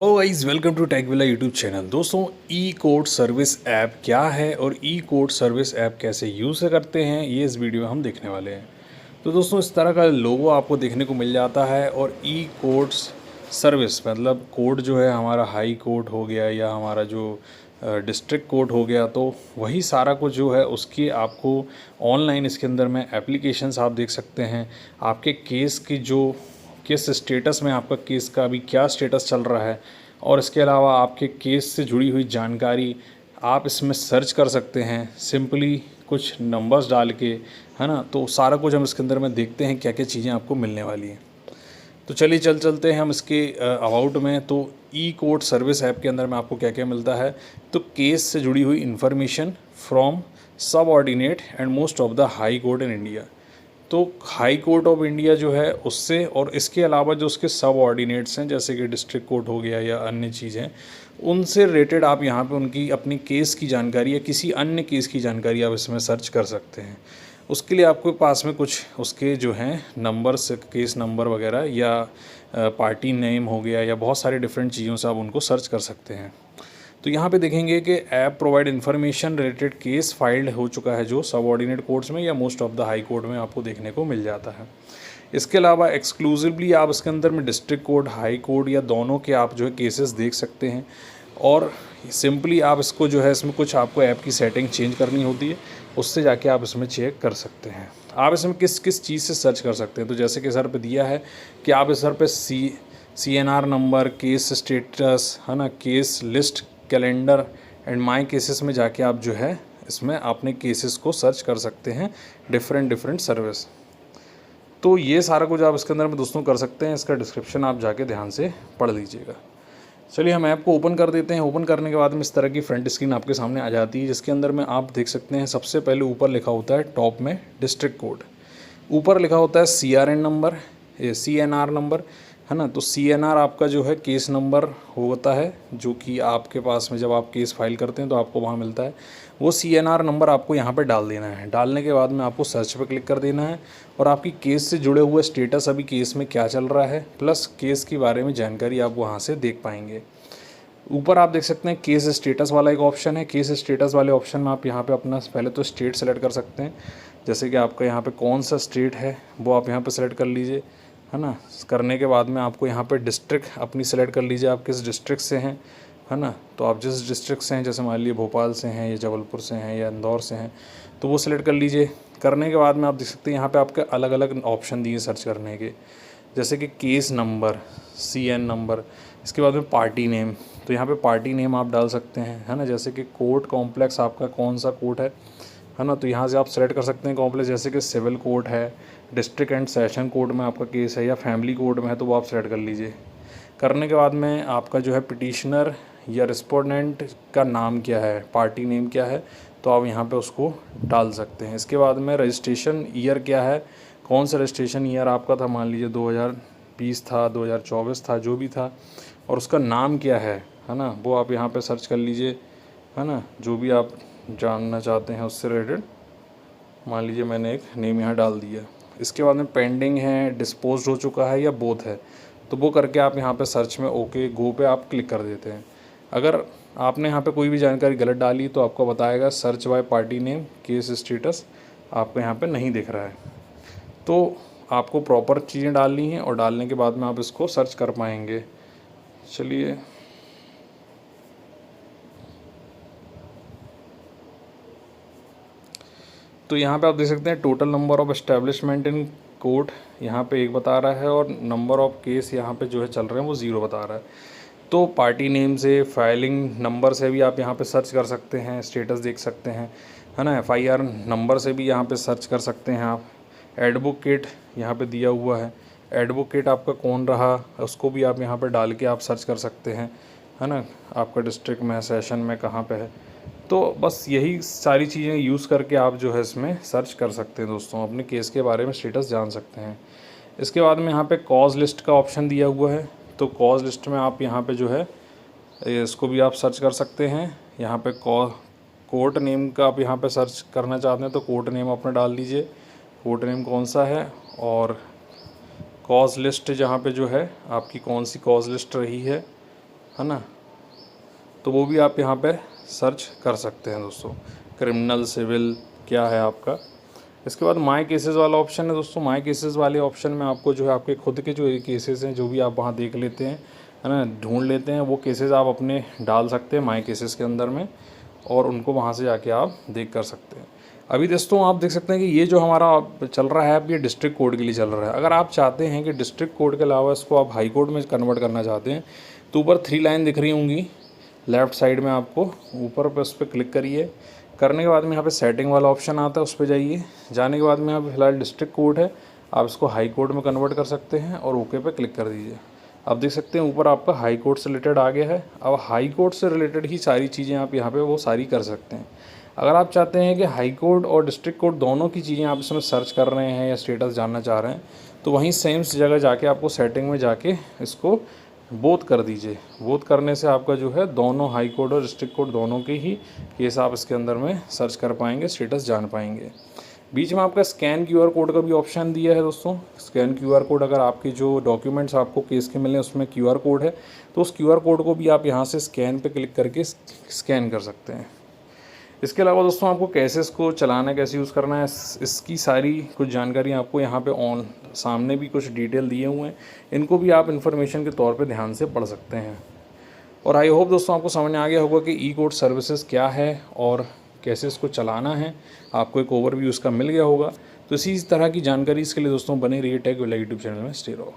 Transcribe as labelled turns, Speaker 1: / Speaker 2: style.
Speaker 1: O guys, welcome to Techvilla YouTube channel. दोस्तों, e code service app क्या है और ई कोड सर्विस ऐप कैसे यूज़ करते हैं, ये इस वीडियो में हम देखने वाले हैं। तो दोस्तों, इस तरह का लोगो आपको देखने को मिल जाता है और ई कोड सर्विस मतलब कोड जो है हमारा हाई कोर्ट हो गया या हमारा जो डिस्ट्रिक्ट कोर्ट हो गया, तो वही सारा कुछ जो है उसकी आपको ऑनलाइन इसके अंदर में एप्लीकेशंस आप देख सकते हैं। आपके केस की जो किस स्टेटस में आपका केस का अभी क्या स्टेटस चल रहा है, और इसके अलावा आपके केस से जुड़ी हुई जानकारी आप इसमें सर्च कर सकते हैं सिंपली कुछ नंबर्स डाल के, है ना। तो सारा कुछ हम इसके अंदर में देखते हैं क्या क्या चीज़ें आपको मिलने वाली हैं। तो चलिए चलते हैं हम इसके अबाउट में। तो ई कोर्ट सर्विस ऐप के अंदर में आपको क्या क्या मिलता है, तो केस से जुड़ी हुई इन्फॉर्मेशन फ्रॉम सब ordinate and most of the high court in India. तो हाई कोर्ट ऑफ इंडिया जो है उससे, और इसके अलावा जो उसके सब ऑर्डिनेट्स हैं जैसे कि डिस्ट्रिक्ट कोर्ट हो गया या अन्य चीज़ें, उनसे रिलेटेड आप यहाँ पे उनकी अपनी केस की जानकारी या किसी अन्य केस की जानकारी आप इसमें सर्च कर सकते हैं। उसके लिए आपके पास में कुछ उसके जो हैं नंबर्स, केस नंबर वगैरह या पार्टी नेम हो गया या बहुत सारे डिफरेंट चीज़ों से आप उनको सर्च कर सकते हैं। तो यहाँ पे देखेंगे कि app provide information related case filed हो चुका है जो सब ऑर्डिनेट कोर्ट्स में या most of the high court में आपको देखने को मिल जाता है। इसके अलावा एक्सक्लूसिवली आप इसके अंदर में डिस्ट्रिक्ट कोर्ट, हाई कोर्ट या दोनों के आप जो है केसेस देख सकते हैं। और सिंपली आप इसको जो है इसमें कुछ आपको ऐप की सेटिंग चेंज करनी होती है, उससे जाके आप इसमें चेक कर सकते हैं। आप इसमें किस किस चीज़ से सर्च कर सकते हैं, तो जैसे कि सर पे दिया है कि आप इस सर पे CNR नंबर, केस स्टेटस, है ना, case list, calendar and my cases में जाके आप जो है इसमें अपने केसेस को सर्च कर सकते हैं, डिफरेंट सर्विस। तो ये सारा कुछ आप इसके अंदर में दोस्तों कर सकते हैं। इसका डिस्क्रिप्शन आप जाके ध्यान से पढ़ लीजिएगा। चलिए हम ऐप को ओपन कर देते हैं। ओपन करने के बाद में इस तरह की फ्रंट स्क्रीन आपके सामने आ जाती है, जिसके अंदर में आप देख सकते हैं सबसे पहले ऊपर लिखा होता है टॉप में डिस्ट्रिक्ट कोड, ऊपर लिखा होता है CRN नंबर, CNR नंबर, है ना। तो CNR आपका जो है केस नंबर होता है, जो कि आपके पास में जब आप केस फाइल करते हैं तो आपको वहाँ मिलता है। वो CNR नंबर आपको यहाँ पे डाल देना है। डालने के बाद में आपको सर्च पे क्लिक कर देना है और आपकी केस से जुड़े हुए स्टेटस, अभी केस में क्या चल रहा है, प्लस केस के बारे में जानकारी आप वहाँ से देख पाएंगे। ऊपर आप देख सकते हैं केस स्टेटस वाला एक ऑप्शन है। केस स्टेटस वाले ऑप्शन में आप यहाँ पे अपना पहले तो स्टेट सेलेक्ट कर सकते हैं, जैसे कि आपका यहाँ पे कौन सा स्टेट है वो आप यहाँ पे सेलेक्ट कर लीजिए, है ना। करने के बाद में आपको यहाँ पे डिस्ट्रिक्ट अपनी सेलेक्ट कर लीजिए, आप किस डिस्ट्रिक्ट से हैं, है ना। तो आप जिस डिस्ट्रिक्ट से हैं, जैसे मान लीजिए भोपाल से हैं या जबलपुर से हैं या इंदौर से हैं, तो वो सिलेक्ट कर लीजिए। करने के बाद में आप देख सकते हैं यहाँ पे आपके अलग अलग ऑप्शन दिए सर्च करने के, जैसे कि केस नंबर, CN नंबर, इसके बाद में पार्टी नेम। तो यहाँ पे पार्टी नेम आप डाल सकते हैं, है ना। जैसे कि कोर्ट कॉम्प्लेक्स आपका कौन सा कोर्ट है ना, तो यहाँ से आप सेलेक्ट कर सकते हैं कॉम्प्लेक्स, जैसे कि सिविल कोर्ट है, डिस्ट्रिक्ट एंड सेशन कोर्ट में आपका केस है या फैमिली कोर्ट में है, तो वो आप सेलेक्ट कर लीजिए। करने के बाद में आपका जो है पिटिशनर या रिस्पोंडेंट का नाम क्या है, पार्टी नेम क्या है, तो आप यहाँ पे उसको डाल सकते हैं। इसके बाद में रजिस्ट्रेशन ईयर क्या है, कौन सा रजिस्ट्रेशन ईयर आपका था, मान लीजिए 2020 था, 2024 था, जो भी था, और उसका नाम क्या है ना, वो आप यहाँ पे सर्च कर लीजिए, है ना। जो भी आप जानना चाहते हैं उससे रिलेटेड, मान लीजिए मैंने एक नेम यहाँ डाल दिया। इसके बाद में पेंडिंग है, डिस्पोज हो चुका है या बोथ है, तो वो करके आप यहाँ पे सर्च में ओके गो पे आप क्लिक कर देते हैं। अगर आपने यहाँ पे कोई भी जानकारी गलत डाली तो आपको बताएगा search by party name case status आपको यहाँ पे नहीं दिख रहा है। तो आपको प्रॉपर चीज़ें डालनी हैं और डालने के बाद में आप इसको सर्च कर पाएंगे। चलिए तो यहाँ पे आप देख सकते हैं total number of establishment in court यहाँ पे 1 बता रहा है और नंबर ऑफ़ केस यहाँ पे जो है चल रहे हैं वो 0 बता रहा है। तो पार्टी नेम से, फाइलिंग नंबर से भी आप यहाँ पे सर्च कर सकते हैं, स्टेटस देख सकते हैं, है ना। FIR नंबर से भी यहाँ पे सर्च कर सकते हैं आप। एडवोकेट यहाँ पे दिया हुआ है, एडवोकेट आपका कौन रहा उसको भी आप यहाँ पे डाल के आप सर्च कर सकते हैं, है ना। आपका डिस्ट्रिक्ट में, सेशन में कहाँ पे है, तो बस यही सारी चीज़ें यूज़ करके आप जो है इसमें सर्च कर सकते हैं दोस्तों, अपने केस के बारे में स्टेटस जान सकते हैं। इसके बाद में यहाँ पे कॉज लिस्ट का ऑप्शन दिया हुआ है, तो कॉज लिस्ट में आप यहाँ पे जो है इसको भी आप सर्च कर सकते हैं। यहाँ पे कोर्ट नेम का आप यहाँ पे सर्च करना चाहते हैं तो कोर्ट नेम अपना डाल दीजिए, कोर्ट नेम कौन सा है, और कॉज लिस्ट जहाँ पे जो है आपकी कौन सी कॉज लिस्ट रही है है ना, तो वो भी आप यहाँ पे सर्च कर सकते हैं दोस्तों, क्रिमिनल सिविल क्या है आपका। इसके बाद माई केसेस वाला ऑप्शन है दोस्तों। माई केसेस वाले ऑप्शन में आपको जो है आपके खुद के जो केसेस हैं, जो भी आप वहाँ देख लेते हैं, है ना, ढूंढ लेते हैं, वो केसेस आप अपने डाल सकते हैं माई केसेस के अंदर में, और उनको वहाँ से जाके आप देख कर सकते हैं। अभी दोस्तों आप देख सकते हैं कि ये जो हमारा चल रहा है अब, ये डिस्ट्रिक्ट कोर्ट के लिए चल रहा है। अगर आप चाहते हैं कि डिस्ट्रिक्ट कोर्ट के अलावा इसको आप हाई कोर्ट में कन्वर्ट करना चाहते हैं, तो ऊपर 3 लाइन दिख रही होंगी लेफ़्ट साइड में आपको, ऊपर पर उस पर क्लिक करिए। करने के बाद में यहाँ पे सेटिंग वाला ऑप्शन आता है, उस पर जाइए। जाने के बाद में यहाँ पे फिलहाल डिस्ट्रिक्ट कोर्ट है, आप इसको हाई कोर्ट में कन्वर्ट कर सकते हैं और ओके पे क्लिक कर दीजिए। आप देख सकते हैं ऊपर आपका हाई कोर्ट से रिलेटेड आ गया है। अब हाई कोर्ट से रिलेटेड ही सारी चीज़ें आप यहाँ पे वो सारी कर सकते हैं। अगर आप चाहते हैं कि हाई कोर्ट और डिस्ट्रिक्ट कोर्ट दोनों की चीज़ें आप इसमें सर्च कर रहे हैं या स्टेटस जानना चाह रहे हैं, तो वहीं सेम जगह जाके आपको सेटिंग में जाके इसको बोथ कर दीजिए। बोथ करने से आपका जो है दोनों हाई कोर्ट और डिस्ट्रिक्ट कोर्ट दोनों के ही केस आप इसके अंदर में सर्च कर पाएंगे, स्टेटस जान पाएंगे। बीच में आपका स्कैन QR कोड का भी ऑप्शन दिया है दोस्तों। स्कैन QR कोड, अगर आपके जो डॉक्यूमेंट्स आपको केस के मिले उसमें QR कोड है, तो उस QR कोड को भी आप यहाँ से स्कैन पे क्लिक करके स्कैन कर सकते हैं। इसके अलावा दोस्तों आपको केसेस को चलाना, कैसे यूज़ करना है, इसकी सारी कुछ जानकारी आपको यहाँ पे ऑन सामने भी कुछ डिटेल दिए हुए हैं, इनको भी आप इन्फॉर्मेशन के तौर पे ध्यान से पढ़ सकते हैं। और आई होप दोस्तों आपको समझ में आ गया होगा कि ई कोर्ट सर्विसेज क्या है और कैसे इसको चलाना है, आपको एक ओवरव्यू इसका मिल गया होगा। तो इसी तरह की जानकारी इसके लिए दोस्तों बने रहिए टेक विला यूट्यूब चैनल में। स्टे रहो।